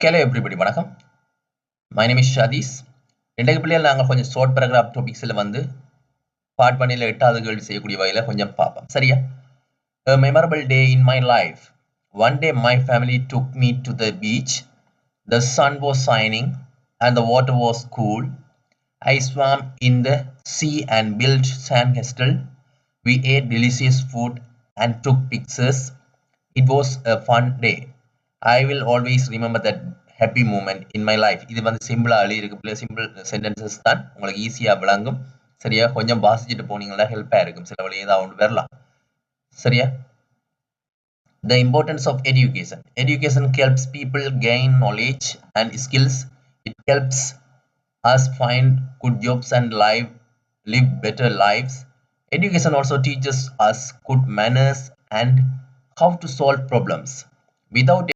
Hello everybody, வணக்கம். My name is Shadis. இன்றைக்கு பிள்ளைகள் நாங்கள் கொஞ்சம் ஷார்ட் பேராகிராஃப் டாபிக்ஸில் வந்து பார்ட் பண்ணியில் 8வது கேள்வி செய்யக்கூடிய வகையில் கொஞ்சம் பார்ப்போம். சரியா? A memorable day in my life. One day my family took me to the beach. The sun was shining and the water was cool. I swam in the sea and built sandcastle. We ate delicious food and took pictures. It was a fun day. I will always remember that happy moment in my life. இது வந்து சிம்பிளா எழுதியிருக்கு, simple sentences தான், உங்களுக்கு ஈஸியா விளங்கும். சரியா? கொஞ்சம் வாசிச்சுட்டு போனீங்கன்னா ஹெல்ப்பா இருக்கும், சில வழி ஏதாவது வரலாம். சரியா? The importance of education. Education helps people gain knowledge and skills. It helps us find good jobs and live better lives. Education also teaches us good manners and how to solve problems. Without